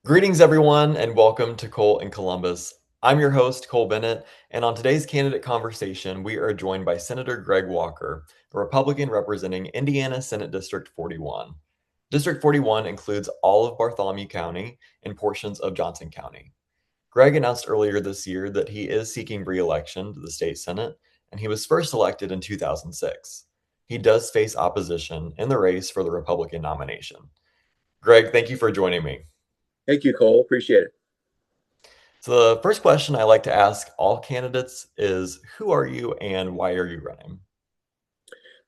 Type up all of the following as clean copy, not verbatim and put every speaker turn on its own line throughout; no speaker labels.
Greetings, everyone, and welcome to Cole in Columbus. I'm your host, Cole Bennett, and on today's candidate conversation, we are joined by Senator Greg Walker, a Republican representing Indiana Senate District 41. District 41 includes all of Bartholomew County and portions of Johnson County. Greg announced earlier this year that he is seeking re-election to the state Senate, and he was first elected in 2006. He does face opposition in the race for the Republican nomination. Greg, thank you for joining me.
Thank you, Cole. Appreciate it.
So the first question I like to ask all candidates is, who are you and why are you running?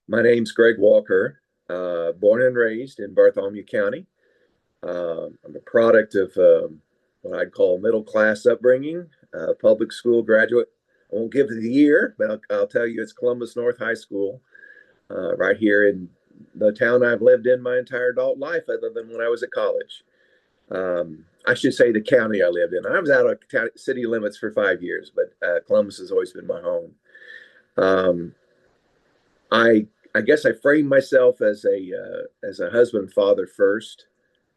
My name's Greg Walker, born and raised in Bartholomew County. I'm a product of what I'd call middle class upbringing, public school graduate. I won't give the year, but I'll tell you it's Columbus North High School, right here in the town I've lived in my entire adult life, other than when I was at college. I should say the county I lived in. I was out of city limits for 5 years, but Columbus has always been my home. Um, I guess I framed myself as a husband and father first.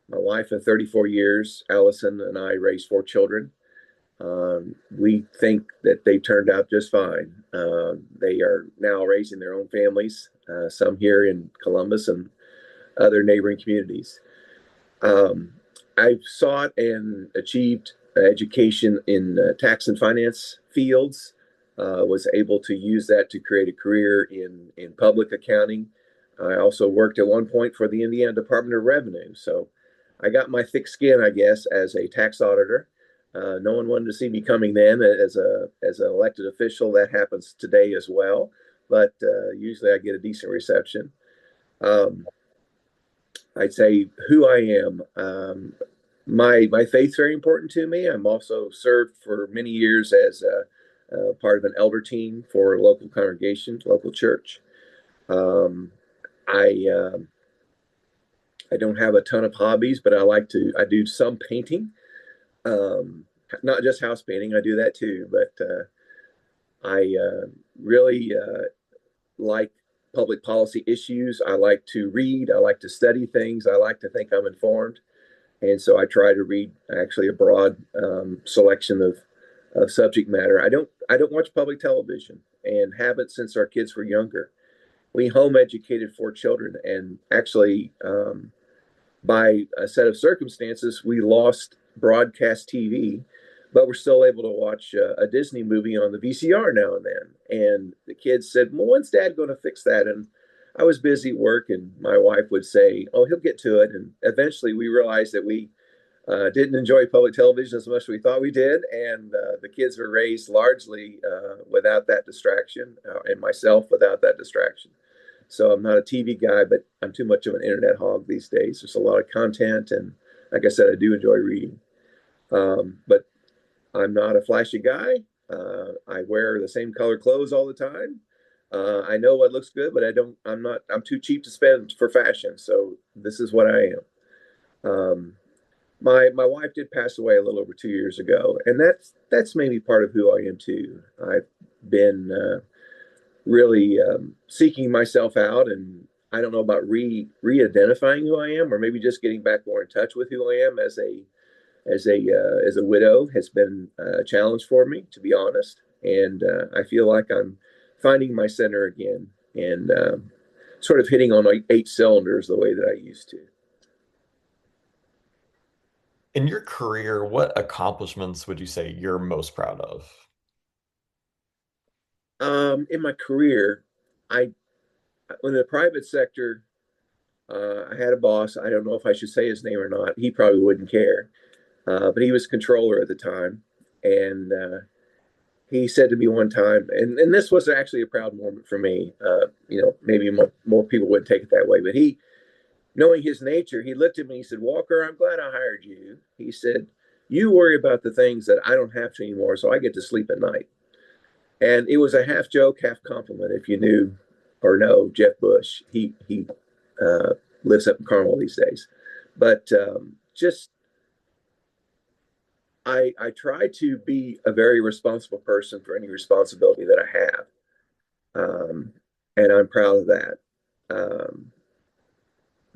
My wife of 34 years, Allison, and I raised 4 children. We think that they turned out just fine. They are now raising their own families, some here in Columbus and other neighboring communities. Um, I've sought and achieved education in tax and finance fields. Was able to use that to create a career in public accounting. I also worked at one point for the Indiana Department of Revenue. So I got my thick skin, I guess, as a tax auditor. No one wanted to see me coming then as an elected official. That happens today as well, but usually I get a decent reception. Um, I'd say who I am. My faith's very important to me. I'm also served for many years as a part of an elder team for a local congregation, local church. Um, I I don't have a ton of hobbies, but I do some painting. Um, Not just house painting. I do that too, but I really like public policy issues. I like to read. I like to study things. I like to think I'm informed. And so I try to read actually a broad selection of subject matter. I don't watch public television and haven't since our kids were younger. We home educated 4 children, and actually, by a set of circumstances, we lost broadcast TV, but we're still able to watch a Disney movie on the VCR now and then. And the kids said, "Well, when's Dad going to fix that?" And I was busy at work, and my wife would say, "Oh, he'll get to it." And eventually, we realized that we didn't enjoy public television as much as we thought we did, and the kids were raised largely without that distraction, and myself without that distraction. So I'm not a TV guy, but I'm too much of an internet hog these days. There's a lot of content, and like I said, I do enjoy reading. But I'm not a flashy guy. I wear the same color clothes all the time. I know what looks good, but I don't. I'm not. I'm too cheap to spend for fashion. So this is what I am. My wife did pass away a little over 2 years ago, and that's maybe part of who I am too. I've been really seeking myself out, and I don't know about re-identifying who I am, or maybe just getting back more in touch with who I am as a widow has been a challenge for me, to be honest. And I feel like I'm finding my center again and sort of hitting on like 8 cylinders the way that I used to.
In your career, what accomplishments would you say you're most proud of?
In my career, I in the private sector, I had a boss. I don't know if I should say his name or not. He probably wouldn't care, but he was controller at the time, and he said to me one time, and this was actually a proud moment for me. Maybe more people wouldn't take it that way, but he, knowing his nature, he looked at me and he said, "Walker, I'm glad I hired you." He said, "You worry about the things that I don't have to anymore, so I get to sleep at night." And it was a half joke, half compliment. If you knew or know Jeff Bush, he uh, lives up in Carmel these days. But just I try to be a very responsible person for any responsibility that I have, and I'm proud of that. Um,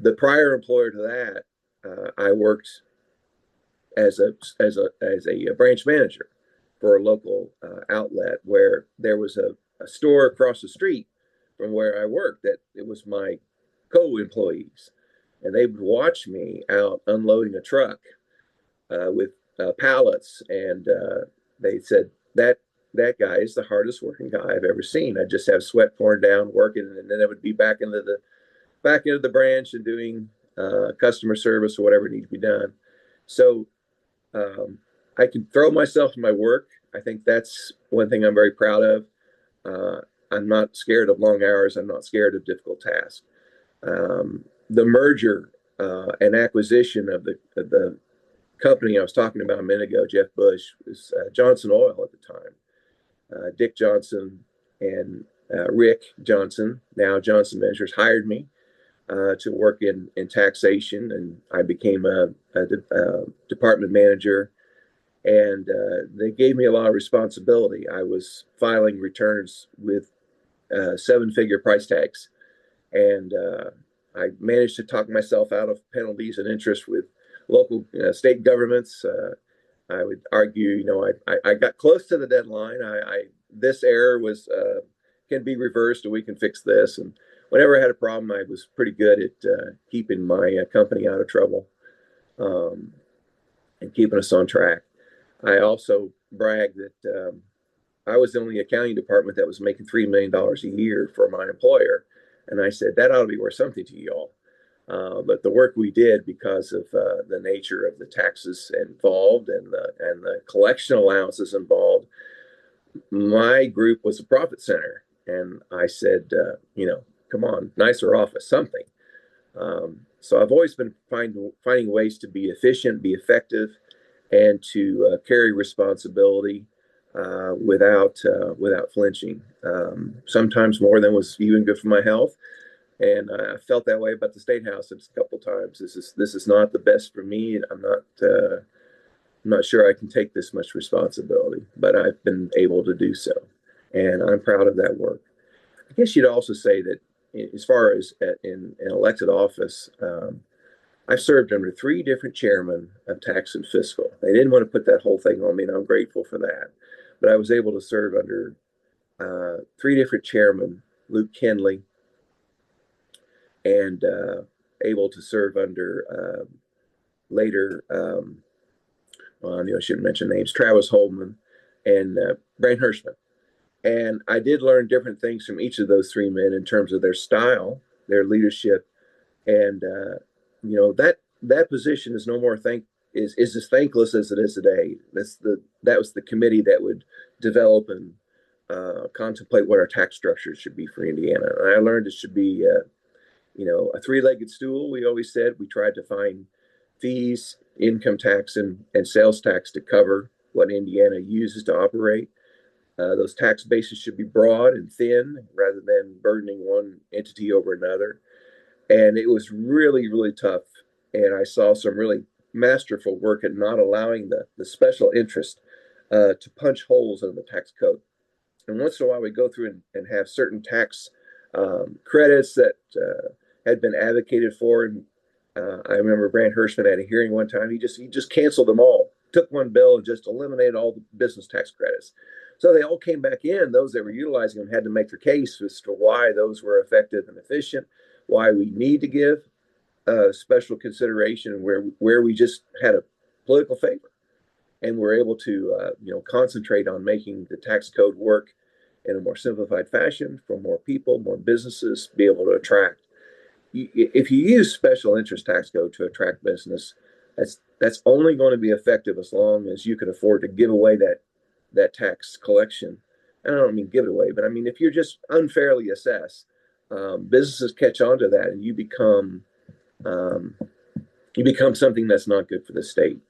the prior employer to that, I worked as a branch manager for a local outlet where there was a store across the street from where I worked that it was my co-employees, and they would watch me out unloading a truck with pallets, and they said that guy is the hardest working guy I've ever seen. I just have sweat pouring down working, and then I would be back into the branch and doing customer service or whatever needs to be done. So I can throw myself in my work. I think that's one thing I'm very proud of. I'm not scared of long hours. I'm not scared of difficult tasks. The merger and acquisition of the company I was talking about a minute ago, Jeff Bush, was Johnson Oil at the time. Dick Johnson and Rick Johnson, now Johnson Ventures, hired me to work in taxation, and I became a department manager. And they gave me a lot of responsibility. I was filing returns with seven-figure price tags, and I managed to talk myself out of penalties and interest with local state governments. I would argue, I got close to the deadline. This error was can be reversed, and we can fix this. And whenever I had a problem, I was pretty good at keeping my company out of trouble and keeping us on track. I also brag that I was the only accounting department that was making $3 million a year for my employer. And I said, that ought to be worth something to you all. But the work we did, because of the nature of the taxes involved and the collection allowances involved, my group was a profit center. And I said, come on, nicer office, something. So I've always been finding ways to be efficient, be effective, and to carry responsibility without flinching. Sometimes more than was even good for my health, and I felt that way about the State House a couple of times. This is not the best for me, and I'm not sure I can take this much responsibility, but I've been able to do so, and I'm proud of that work. I guess you'd also say that as far as in elected office, I've served under three different chairmen of tax and fiscal. They didn't want to put that whole thing on me, and I'm grateful for that. But I was able to serve under three different chairmen: Luke Kinley, and able to serve under later, well, I shouldn't mention names, Travis Holman and Brian Hirschman. And I did learn different things from each of those three men in terms of their style, their leadership, and that position is no more is as thankless as it is today. That was the committee that would develop and contemplate what our tax structure should be for Indiana. And I learned it should be a three-legged stool. We always said we tried to find fees, income tax, and sales tax to cover what Indiana uses to operate. Those tax bases should be broad and thin rather than burdening one entity over another. And it was really, really tough. And I saw some really masterful work at not allowing the special interest to punch holes in the tax code. And once in a while, we go through and have certain tax credits that had been advocated for. And I remember Brand Hirschman at a hearing one time. He just canceled them all, took one bill and just eliminated all the business tax credits. So they all came back in. Those that were utilizing them had to make their case as to why those were effective and efficient, why we need to give special consideration where we just had a political favor, and we're able to concentrate on making the tax code work in a more simplified fashion for more people, more businesses, be able to attract. If you use special interest tax code to attract business, that's only going to be effective as long as you can afford to give away that tax collection. And I don't mean give it away, but I mean if you're just unfairly assessed, businesses catch on to that, and you become something that's not good for the state.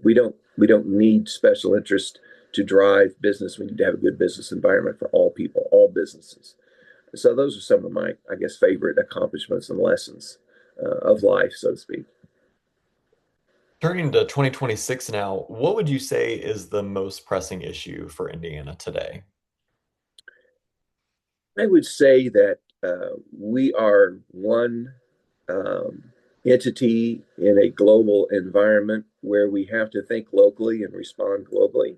We don't need special interest to drive business. We need to have a good business environment for all people, all businesses. So those are some of my, I guess, favorite accomplishments and lessons of life, so to speak.
Turning to 2026 now, what would you say is the most pressing issue for Indiana today?
I would say that we are one entity in a global environment where we have to think locally and respond globally.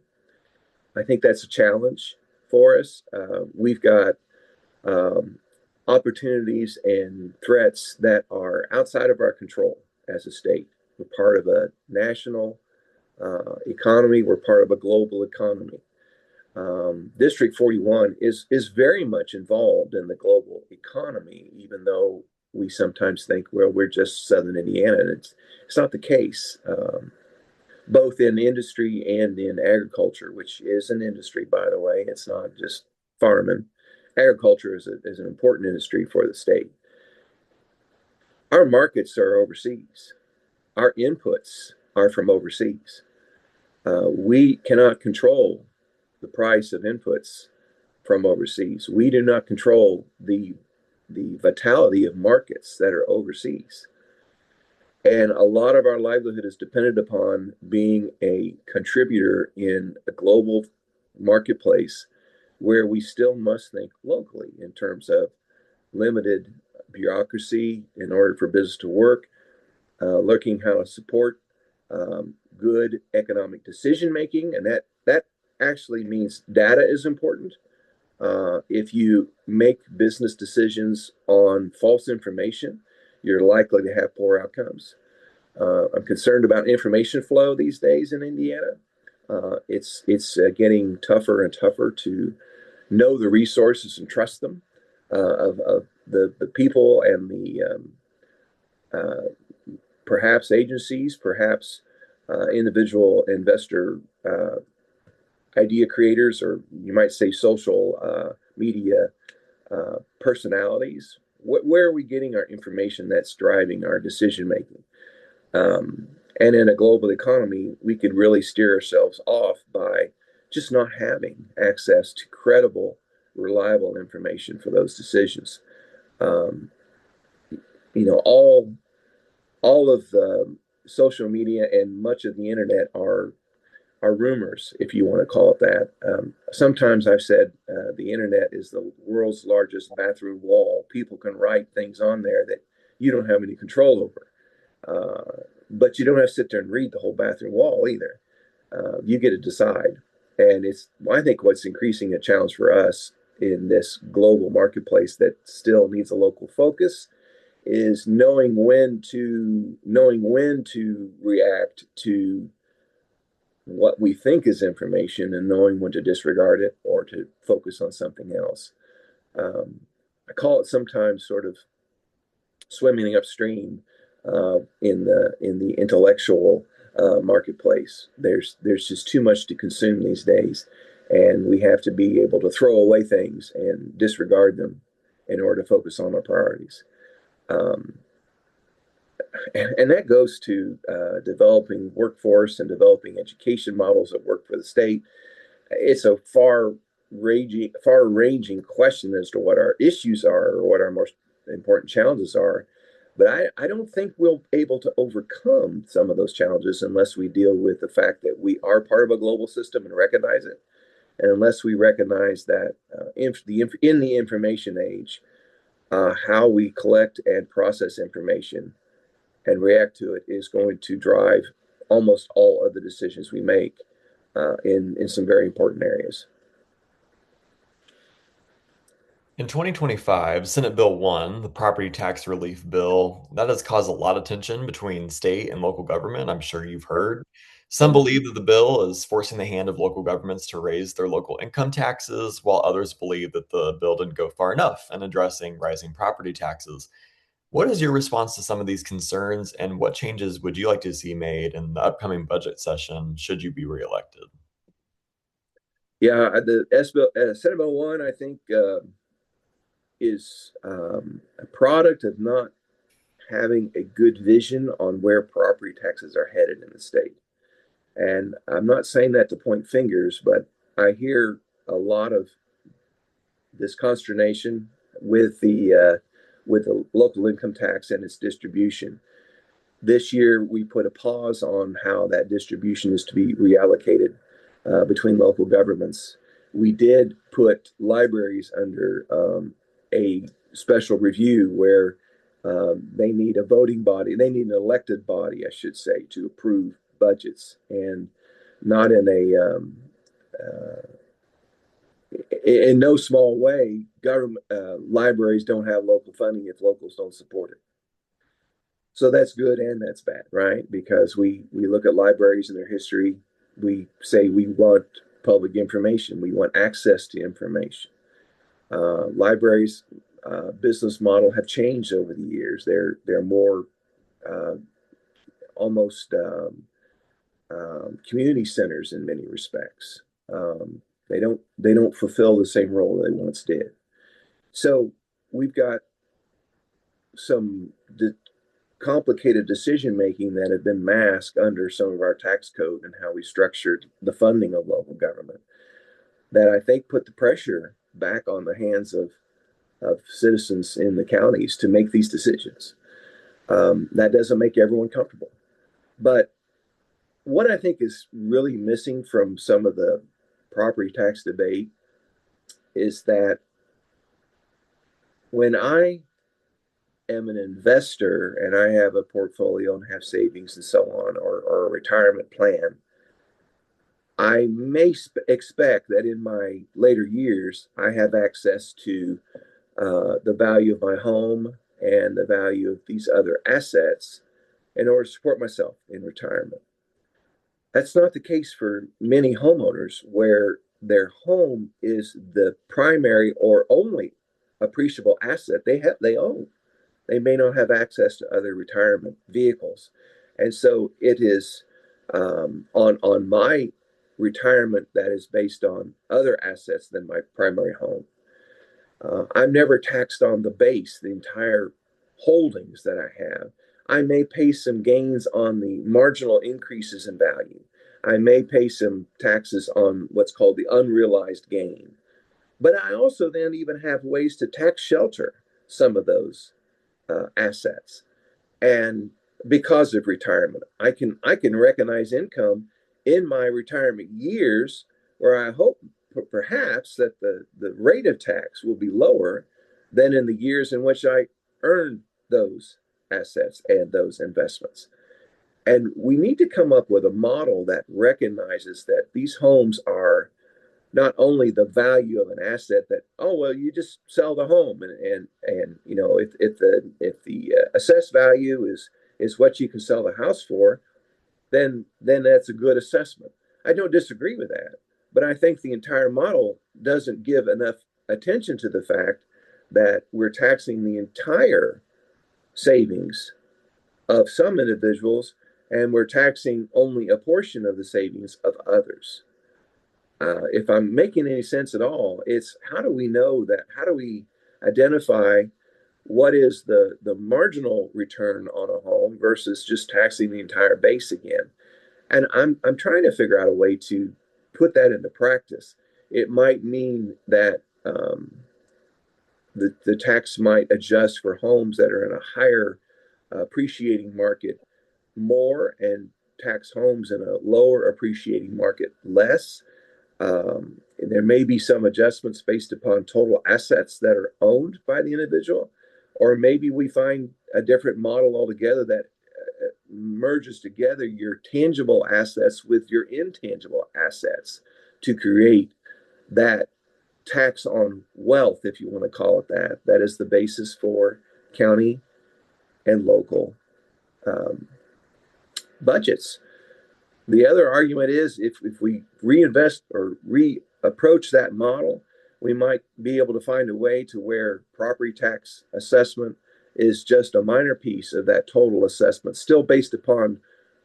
I think that's a challenge for us. We've got um, opportunities and threats that are outside of our control as a state. We're part of a national economy, we're part of a global economy. District 41 is very much involved in the global economy, even though we sometimes think, well, we're just Southern Indiana, and it's not the case. Both in industry and in agriculture, which is an industry, by the way. It's not just farming. Agriculture is an important industry for the state. Our markets are overseas. Our inputs are from overseas. We cannot control the price of inputs from overseas. We do not control the vitality of markets that are overseas. And a lot of our livelihood is dependent upon being a contributor in a global marketplace where we still must think locally in terms of limited bureaucracy in order for business to work, looking how to support good economic decision making, and that actually means data is important. If you make business decisions on false information, you're likely to have poor outcomes. I'm concerned about information flow these days in Indiana. It's getting tougher and tougher to know the resources and trust them of the people and the perhaps agencies, perhaps individual investor idea creators, or you might say social media personalities. Where are we getting our information that's driving our decision making? And in a global economy, we could really steer ourselves off by just not having access to credible, reliable information for those decisions. All of the social media and much of the internet are rumors, if you want to call it that. Sometimes I've said the internet is the world's largest bathroom wall. People can write things on there that you don't have any control over. But you don't have to sit there and read the whole bathroom wall either. You get to decide. And I think what's increasing a challenge for us in this global marketplace that still needs a local focus is knowing when to react to what we think is information and knowing when to disregard it or to focus on something else. I call it sometimes sort of swimming upstream in the intellectual marketplace. There's just too much to consume these days, and we have to be able to throw away things and disregard them in order to focus on our priorities. And that goes to developing workforce and developing education models that work for the state. It's a far-ranging question as to what our issues are or what our most important challenges are. But I don't think we'll be able to overcome some of those challenges unless we deal with the fact that we are part of a global system and recognize it. And unless we recognize that in the information age, how we collect and process information and react to it is going to drive almost all of the decisions we make in some very important areas.
In 2025, Senate Bill 1, the property tax relief bill, that has caused a lot of tension between state and local government. I'm sure you've heard. Some believe that the bill is forcing the hand of local governments to raise their local income taxes, while others believe that the bill didn't go far enough in addressing rising property taxes. What is your response to some of these concerns, and what changes would you like to see made in the upcoming budget session should you be reelected?
Yeah, the Senate Bill 1, I think, is a product of not having a good vision on where property taxes are headed in the state. And I'm not saying that to point fingers, but I hear a lot of this consternation with the local income tax and its distribution. This year, we put a pause on how that distribution is to be reallocated between local governments. We did put libraries under a special review where They need a voting body. They need an elected body, I should say, to approve budgets, and not in in no small way, government libraries don't have local funding if locals don't support it. So that's good and that's bad, right? Because we look at libraries and their history. We say we want public information. We want access to information. Libraries business model have changed over the years. They're more almost community centers in many respects. They don't fulfill the same role they once did. So we've got some complicated decision making that have been masked under some of our tax code and how we structured the funding of local government, that I think put the pressure back on the hands of citizens in the counties to make these decisions. That doesn't make everyone comfortable. But what I think is really missing from some of the property tax debate is that when I am an investor and I have a portfolio and have savings and so on, or a retirement plan, I may expect that in my later years, I have access to the value of my home and the value of these other assets in order to support myself in retirement. That's not the case for many homeowners, where their home is the primary or only appreciable asset they own. They may not have access to other retirement vehicles, and so it is on my retirement that is based on other assets than my primary home. I'm never taxed on the base, the entire holdings that I have. I may pay some gains on the marginal increases in value. I may pay some taxes on what's called the unrealized gain. But I also then even have ways to tax shelter some of those assets. And because of retirement, I can recognize income in my retirement years where I hope perhaps that the rate of tax will be lower than in the years in which I earned those assets and those investments. And we need to come up with a model that recognizes that these homes are not only the value of an asset, that, oh well, you just sell the home, and you know, if the assessed value is what you can sell the house for, then that's a good assessment. I don't disagree with that, but I think the entire model doesn't give enough attention to the fact that we're taxing the entire savings of some individuals, and we're taxing only a portion of the savings of others. If I'm making any sense at all, it's how do we know that? How do we identify what is the marginal return on a home versus just taxing the entire base again? And I'm trying to figure out a way to put that into practice. It might mean that the tax might adjust for homes that are in a higher appreciating market more, and tax homes in a lower appreciating market less. There may be some adjustments based upon total assets that are owned by the individual, or maybe we find a different model altogether that merges together your tangible assets with your intangible assets to create that tax on wealth, if you want to call it that. That is the basis for county and local budgets. The other argument is if we reinvest or reapproach that model, we might be able to find a way to where property tax assessment is just a minor piece of that total assessment, still based upon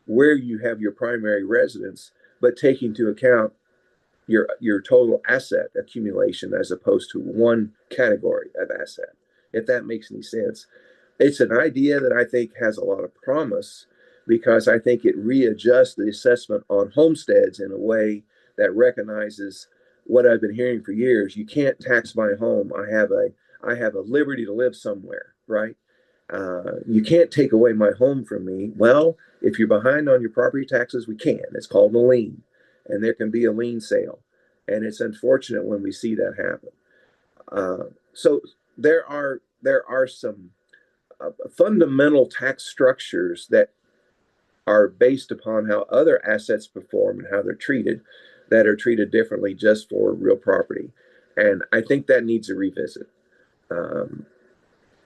where you have your primary residence, but taking into account your total asset accumulation as opposed to one category of asset, if that makes any sense. It's an idea that I think has a lot of promise, because I think it readjusts the assessment on homesteads in a way that recognizes what I've been hearing for years. You can't tax my home. I have a liberty to live somewhere, right? You can't take away my home from me. Well, if you're behind on your property taxes, we can. It's called a lien, and there can be a lien sale, and it's unfortunate when we see that happen. So there are some fundamental tax structures that are based upon how other assets perform and how they're treated, that are treated differently just for real property. And I think that needs a revisit. Um,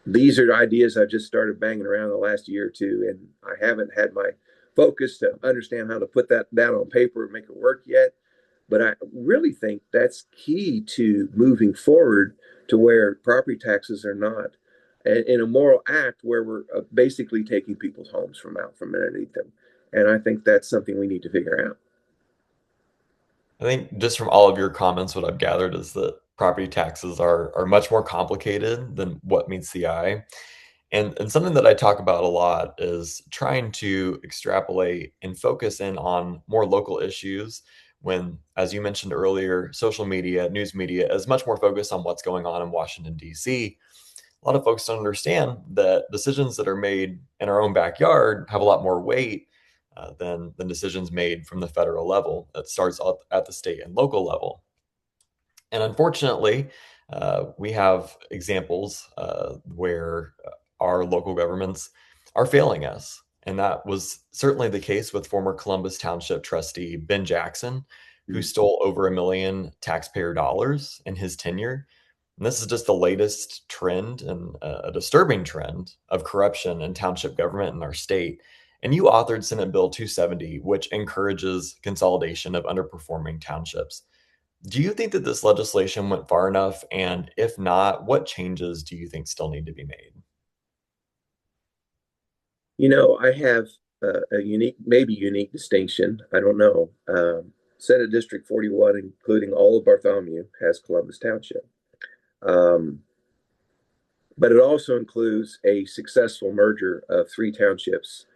these are ideas I've just started banging around the last year or two, and I haven't had my focus to understand how to put that down on paper and make it work yet. But I really think that's key to moving forward to where property taxes are not in a moral act where we're basically taking people's homes from out from underneath them. And I think that's something we need to figure out.
I think just from all of your comments, what I've gathered is that property taxes are much more complicated than what meets the eye. And something that I talk about a lot is trying to extrapolate and focus in on more local issues when, as you mentioned earlier, social media, news media is much more focused on what's going on in Washington, D.C. A lot of folks don't understand that decisions that are made in our own backyard have a lot more weight than decisions made from the federal level. That starts at the state and local level. And unfortunately, we have examples where our local governments are failing us. And that was certainly the case with former Columbus Township trustee Ben Jackson, who stole over $1 million taxpayer dollars in his tenure. And this is just the latest trend and a disturbing trend of corruption in township government in our state. And you authored Senate Bill 270, which encourages consolidation of underperforming townships. Do you think that this legislation went far enough? And if not, what changes do you think still need to be made?
I have a unique, maybe unique distinction. I don't know. Senate District 41, including all of Bartholomew, has Columbus Township. Um, but it also includes a successful merger of three townships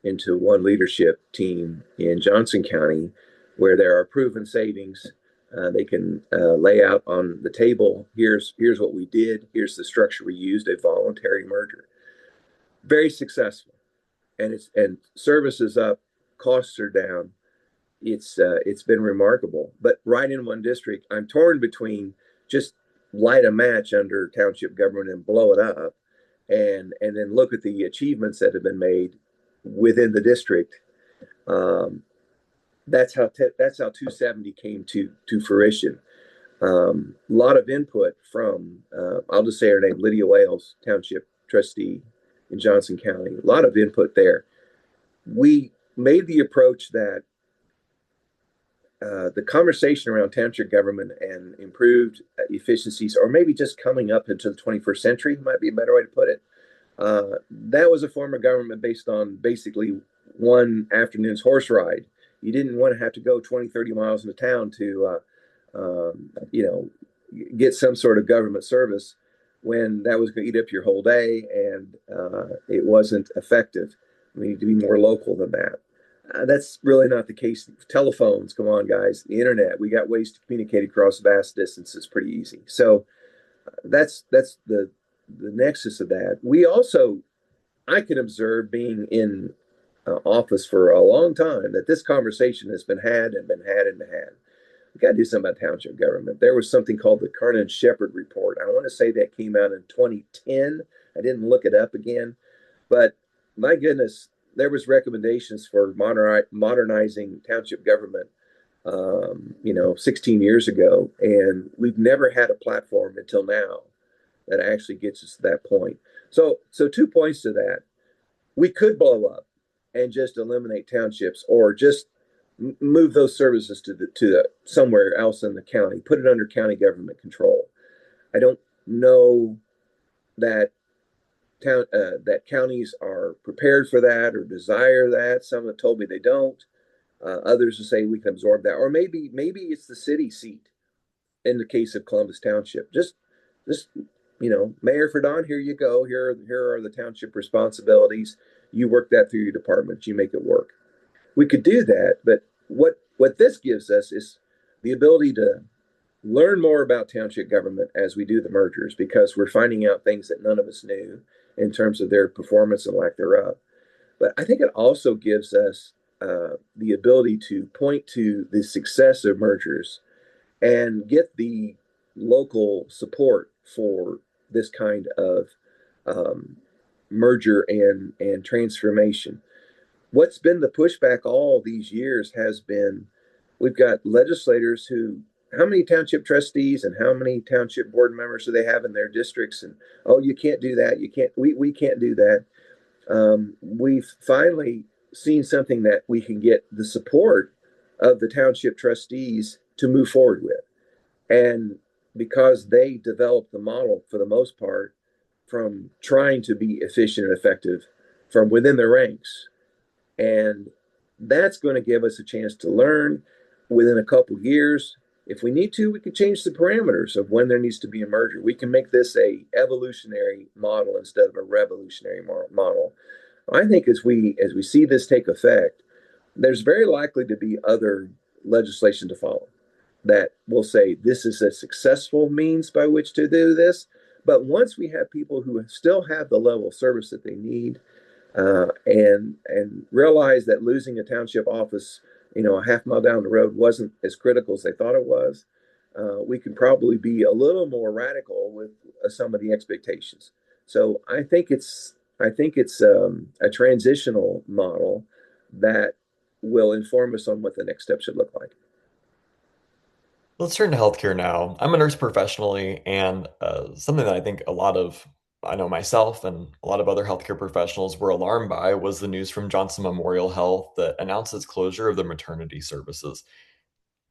into one leadership team in Johnson County, where there are proven savings. They can lay out on the table. Here's what we did. Here's the structure we used. A voluntary merger, very successful, and service is up, costs are down. It's been remarkable. But right in one district, I'm torn between just light a match under township government and blow it up, and then look at the achievements that have been made within the district. Um, that's how 270 came to fruition. A lot of input from I'll just say her name, Lydia Wales, township trustee in Johnson County. A lot of input there. We made the approach that the conversation around township government and improved efficiencies, or maybe just coming up into the 21st century, might be a better way to put it. That was a form of government based on basically one afternoon's horse ride. You didn't want to have to go 20, 30 miles into town to, get some sort of government service when that was going to eat up your whole day, and it wasn't effective. We need to be more local than that. That's really not the case. Telephones, come on, guys. The internet, we got ways to communicate across vast distances pretty easy. So that's the nexus of that. We also, I can observe being in office for a long time that this conversation has been had and been had and had. We got to do something about township government. There was something called the Kernan Shepherd Report. I want to say that came out in 2010. I didn't look it up again, but my goodness, there was recommendations for modernizing township government 16 years ago, and we've never had a platform until now that actually gets us to that point. So 2 points to that. We could blow up and just eliminate townships, or just move those services to somewhere else in the county, put it under county government control. I don't know that that counties are prepared for that or desire that. Some have told me they don't. Others will say we can absorb that, or maybe it's the city seat. In the case of Columbus Township, just Mayor Ferdon, here you go. Here are the township responsibilities. You work that through your department. You make it work. We could do that, but what this gives us is the ability to learn more about township government as we do the mergers, because we're finding out things that none of us knew in terms of their performance and lack thereof. But I think it also gives us the ability to point to the success of mergers and get the local support for this kind of merger and transformation. What's been the pushback all these years has been we've got legislators who how many township trustees and how many township board members do they have in their districts? And oh, you can't do that. You can't. We can't do that. We've finally seen something that we can get the support of the township trustees to move forward with. And because they developed the model for the most part from trying to be efficient and effective from within their ranks. And that's going to give us a chance to learn within a couple years. If we need to, we can change the parameters of when there needs to be a merger. We can make this a evolutionary model instead of a revolutionary model. I think as we see this take effect, there's very likely to be other legislation to follow that will say this is a successful means by which to do this. But once we have people who still have the level of service that they need, and realize that losing a township office, a half mile down the road wasn't as critical as they thought it was, we can probably be a little more radical with some of the expectations. So I think it's a transitional model that will inform us on what the next step should look like.
Let's turn to healthcare now. I'm a nurse professionally, and something that I think I know myself and a lot of other healthcare professionals were alarmed by was the news from Johnson Memorial Health that announced its closure of the maternity services.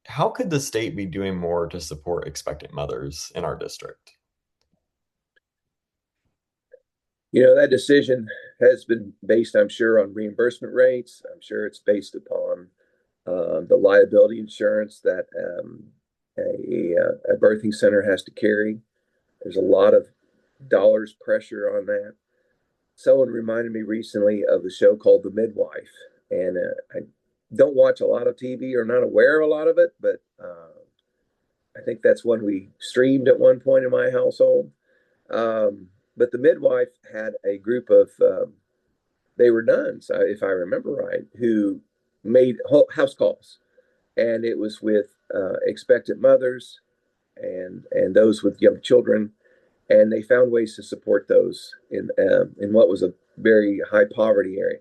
How could the state be doing more to support expectant mothers in our district?
That decision has been based, I'm sure, on reimbursement rates. I'm sure it's based upon the liability insurance that a birthing center has to carry. There's a lot of dollars pressure on that. Someone reminded me recently of a show called The Midwife, and I don't watch a lot of TV or not aware of a lot of it, but I think that's one we streamed at one point in my household. But The Midwife had a group of they were nuns, if I remember right, who made house calls, and it was with expectant mothers and those with young children, and they found ways to support those in what was a very high poverty area.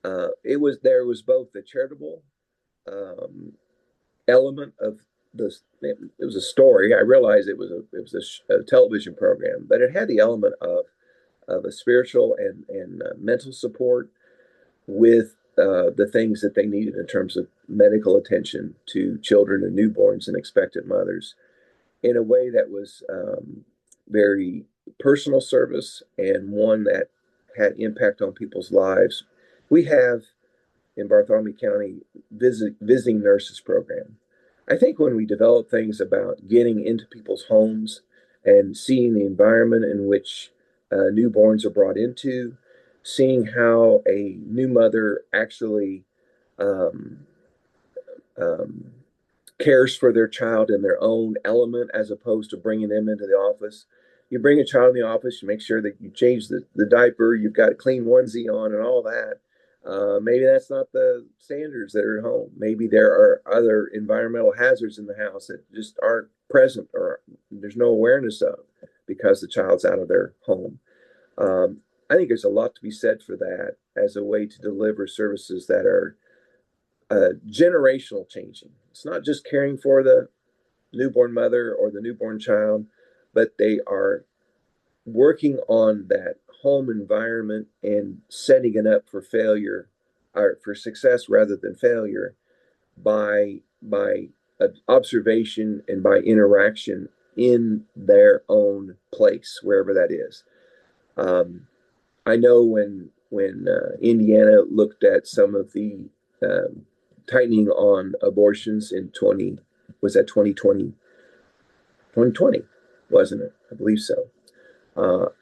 There was both the charitable um, element of this. It was a story. I realized it was a television program, but it had the element of a spiritual and mental support with the things that they needed in terms of medical attention to children and newborns and expectant mothers in a way that was very personal service and one that had impact on people's lives. We have in Bartholomew County visiting nurses program. I think when we develop things about getting into people's homes and seeing the environment in which newborns are brought into, seeing how a new mother actually um, um, cares for their child in their own element as opposed to bringing them into the office. You bring a child in the office, you make sure that you change the diaper, you've got a clean onesie on, and all that. Maybe that's not the standards that are at home. Maybe there are other environmental hazards in the house that just aren't present or there's no awareness of because the child's out of their home. I think there's a lot to be said for that as a way to deliver services that are generational changing. It's not just caring for the newborn mother or the newborn child, but they are working on that home environment and setting it up for failure or for success rather than failure by observation and by interaction in their own place, wherever that is. Um, I know when Indiana looked at some of the um, tightening on abortions in 20 was that 2020 2020, wasn't it? I believe so.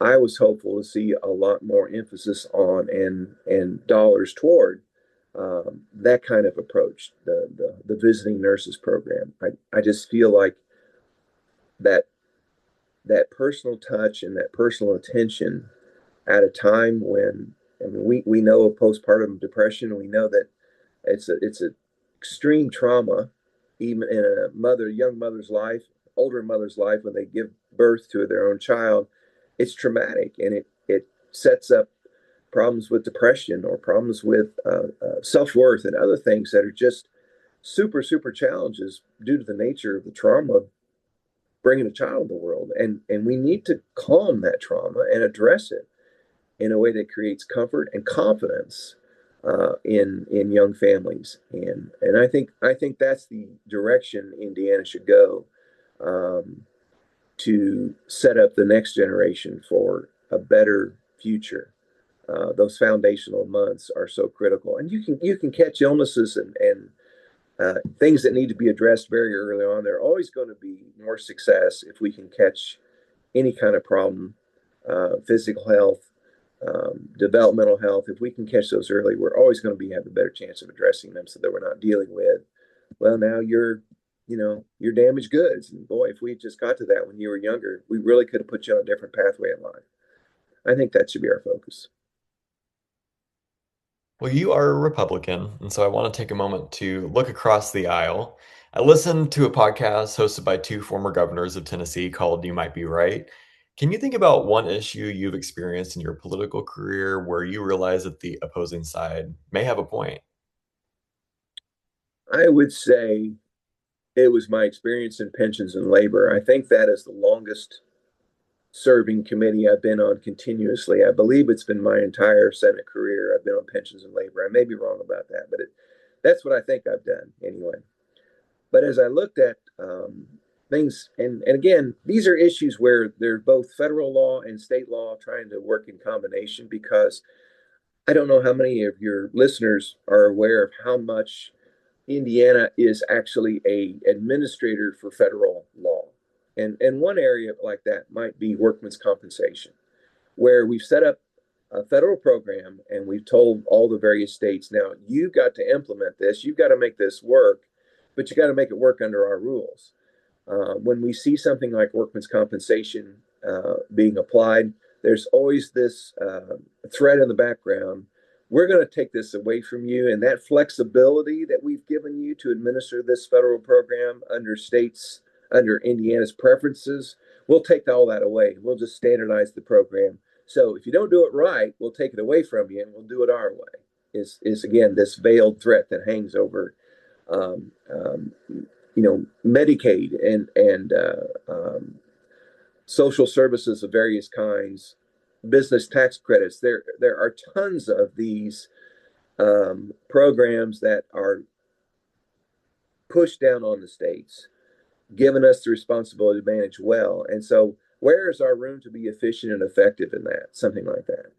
I was hopeful to see a lot more emphasis on and dollars toward that kind of approach, the visiting nurses program. I just feel like that that personal touch and that personal attention at a time when I mean, we know of postpartum depression. We know that it's a extreme trauma, even in young mother's life, older mother's life when they give birth to their own child. It's traumatic, and it sets up problems with depression or problems with self-worth and other things that are just super, super challenges due to the nature of the trauma bringing a child in the world. And we need to calm that trauma and address it in a way that creates comfort and confidence in young families. And I think that's the direction Indiana should go, to set up the next generation for a better future. Those foundational months are so critical, and you can catch illnesses and things that need to be addressed very early on. They're always going to be more success if we can catch any kind of problem, physical health, developmental health. If we can catch those early, we're always going to have a better chance of addressing them, so that we're not dealing with, well, now you're damaged goods. And boy, if we just got to that when you were younger, we really could have put you on a different pathway in life. I think that should be our focus.
Well, you are a Republican, and so I want to take a moment to look across the aisle. I listened to a podcast hosted by two former governors of Tennessee called You Might Be Right. Can you think about one issue you've experienced in your political career where you realize that the opposing side may have a point?
I would say it was my experience in pensions and labor. I think that is the longest serving committee I've been on continuously. I believe it's been my entire Senate career. I've been on pensions and labor. I may be wrong about that, but that's what I think I've done anyway. But as I looked at things, and again, these are issues where there's both federal law and state law trying to work in combination, because I don't know how many of your listeners are aware of how much Indiana is actually a administrator for federal law. And one area like that might be workman's compensation, where we've set up a federal program and we've told all the various states, now you've got to implement this, you've got to make this work, but you got to make it work under our rules. When we see something like workman's compensation being applied, there's always this threat in the background. We're going to take this away from you, and that flexibility that we've given you to administer this federal program under Indiana's preferences, we'll take all that away. We'll just standardize the program. So if you don't do it right, we'll take it away from you and we'll do it our way. Is again this veiled threat that hangs over, um, um, Medicaid and social services of various kinds, business tax credits. There are tons of these programs that are pushed down on the states, given us the responsibility to manage well. And so, where is our room to be efficient and effective in that? Something like that.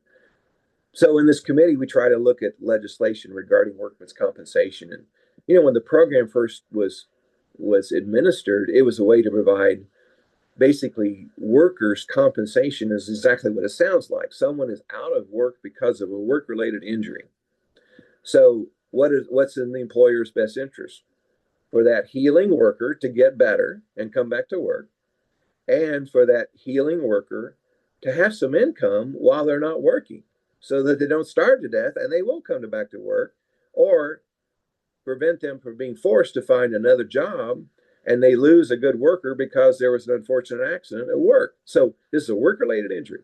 So, in this committee, we try to look at legislation regarding workman's compensation. And when the program first was administered, it was a way to provide basically workers' compensation. Is exactly what it sounds like. Someone is out of work because of a work-related injury. So, what's in the employer's best interest? For that healing worker to get better and come back to work, and for that healing worker to have some income while they're not working, so that they don't starve to death and they will come back to work, or prevent them from being forced to find another job and they lose a good worker because there was an unfortunate accident at work. So this is a work-related injury.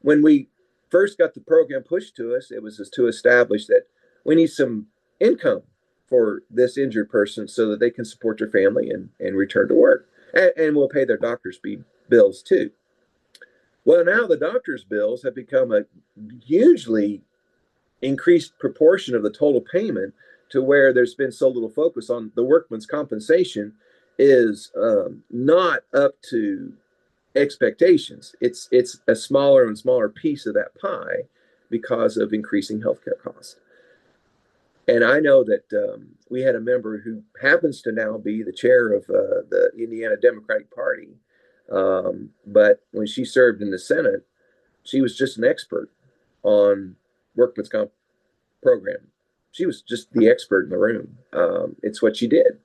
When we first got the program pushed to us, it was to establish that we need some income for this injured person so that they can support their family and return to work. And we'll pay their doctor's bills too. Well, now the doctor's bills have become a hugely increased proportion of the total payment, to where there's been so little focus on the workman's compensation is not up to expectations. It's a smaller and smaller piece of that pie because of increasing healthcare costs. And I know that we had a member who happens to now be the chair of the Indiana Democratic Party. But when she served in the Senate, she was just an expert on workman's comp program. She was just the expert in the room. It's what she did.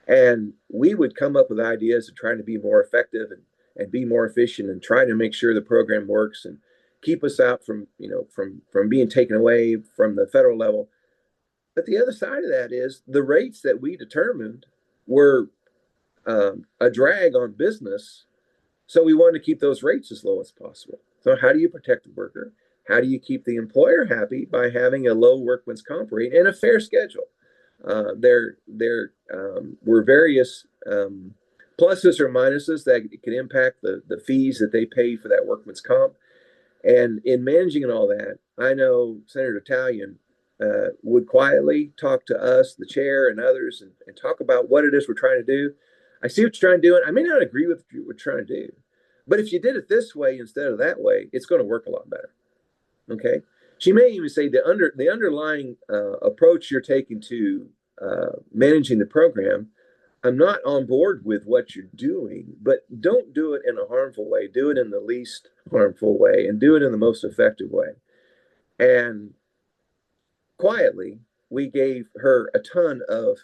And we would come up with ideas of trying to be more effective and be more efficient and trying to make sure the program works and keep us out from being taken away from the federal level. But the other side of that is the rates that we determined were a drag on business. So we wanted to keep those rates as low as possible. So how do you protect the worker? How do you keep the employer happy by having a low workman's comp rate and a fair schedule? There were various pluses or minuses that can impact the fees that they pay for that workman's comp. And in managing and all that, I know Senator Talion would quietly talk to us, the chair, and others, and talk about what it is we're trying to do. I see what you're trying to do, and I may not agree with what you're trying to do, but if you did it this way instead of that way, it's going to work a lot better. Okay. She may even say the underlying approach you're taking to managing the program. I'm not on board with what you're doing, but don't do it in a harmful way. Do it in the least harmful way and do it in the most effective way. And quietly, we gave her a ton of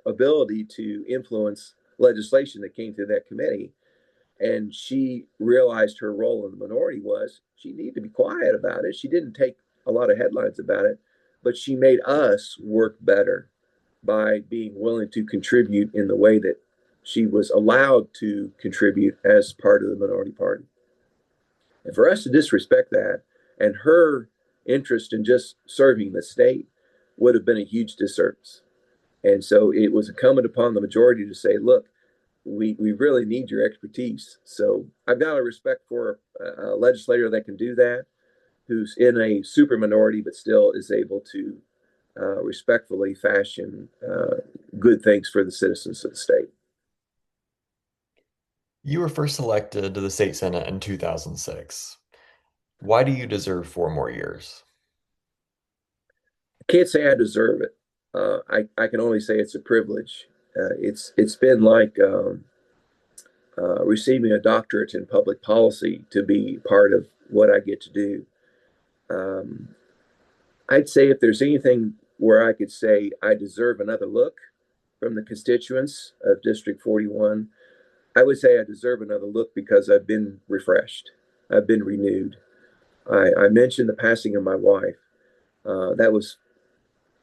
ability to influence legislation that came through that committee. And she realized her role in the minority was she needed to be quiet about it. She didn't take a lot of headlines about it, but she made us work better by being willing to contribute in the way that she was allowed to contribute as part of the minority party. And for us to disrespect that and her interest in just serving the state would have been a huge disservice. And so it was incumbent upon the majority to say, look, we really need your expertise. So I've got a respect for a legislator that can do that, who's in a super minority, but still is able to respectfully fashion good things for the citizens of the state.
You were first elected to the state senate in 2006. Why do you deserve 4 more years?
I can't say I deserve it. I can only say it's a privilege. It's been like receiving a doctorate in public policy to be part of what I get to do. Um, I'd say if there's anything where I could say I deserve another look from the constituents of District 41, I would say I deserve another look because I've been refreshed. I've been renewed. I mentioned the passing of my wife. That was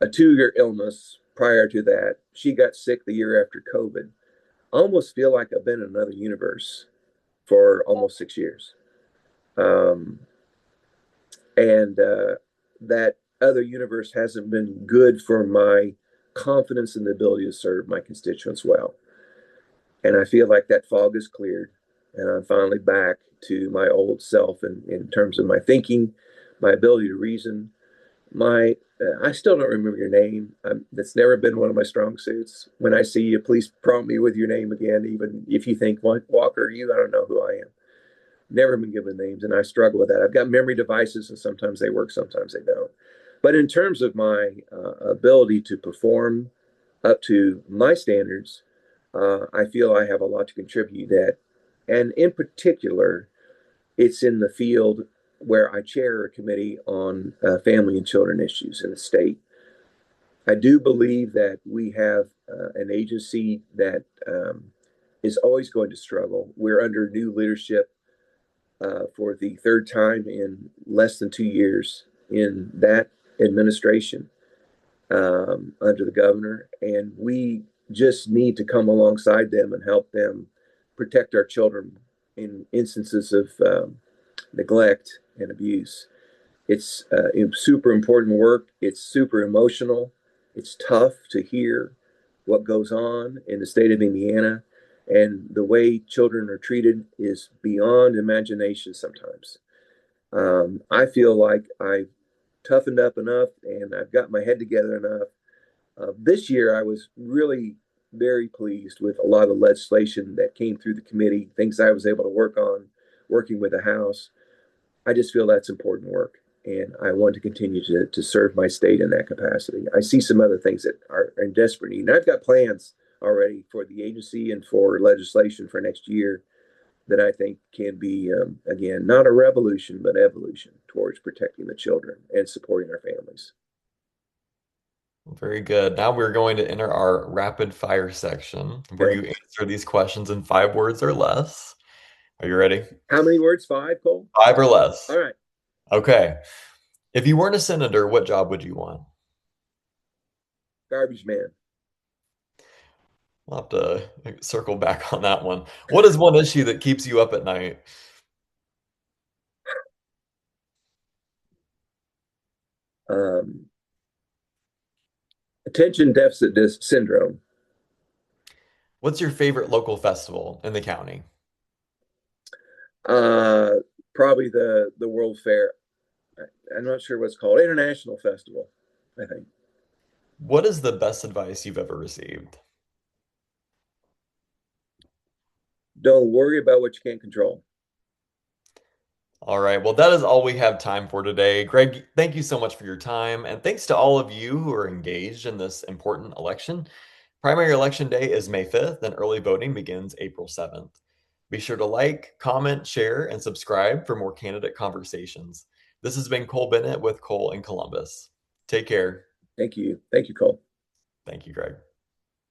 a 2 year illness prior to that. She got sick the year after COVID. I almost feel like I've been in another universe for almost 6 years. Um, and that other universe hasn't been good for my confidence in the ability to serve my constituents well. And I feel like that fog is cleared, and I'm finally back to my old self in terms of my thinking, my ability to reason. My I still don't remember your name. That's never been one of my strong suits. When I see you, please prompt me with your name again, even if you think Walker, I don't know who I am. Never been given names, and I struggle with that. I've got memory devices, and sometimes they work, sometimes they don't. But in terms of my ability to perform up to my standards, I feel I have a lot to contribute that. And in particular, it's in the field where I chair a committee on family and children issues in the state. I do believe that we have an agency that is always going to struggle. We're under new leadership for the third time in less than 2 years in that administration under the governor. And we just need to come alongside them and help them protect our children in instances of neglect and abuse. It's super important work. It's super emotional. It's tough to hear what goes on in the state of Indiana. And the way children are treated is beyond imagination sometimes. I feel like I've toughened up enough and I've got my head together enough. This year, I was really very pleased with a lot of legislation that came through the committee, things I was able to work on, working with the House. I just feel that's important work. And I want to continue to serve my state in that capacity. I see some other things that are in desperate need. And I've got plans already for the agency and for legislation for next year that I think can be, again, not a revolution, but evolution towards protecting the children and supporting our families.
Very good. Now we're going to enter our rapid fire section where
Okay.
you answer these questions in 5 words or less. Are you ready?
How many words? Five, Cole?
5 or less.
All right.
Okay. If you weren't a senator, what job would you want?
Garbage man.
We'll have to circle back on that one. What is one issue that keeps you up at night?
Um, Attention deficit syndrome.
What's your favorite local festival in the county?
Uh, Probably the World Fair. I'm not sure what's called. International Festival, I think.
What is the best advice you've ever received?
Don't worry about what you can't control.
All right. Well, that is all we have time for today. Greg, thank you so much for your time. And thanks to all of you who are engaged in this important election. Primary election day is May 5th, and early voting begins April 7th. Be sure to like, comment, share, and subscribe for more candidate conversations. This has been Cole Bennett with Cole in Columbus. Take care.
Thank you. Thank you, Cole.
Thank you, Greg.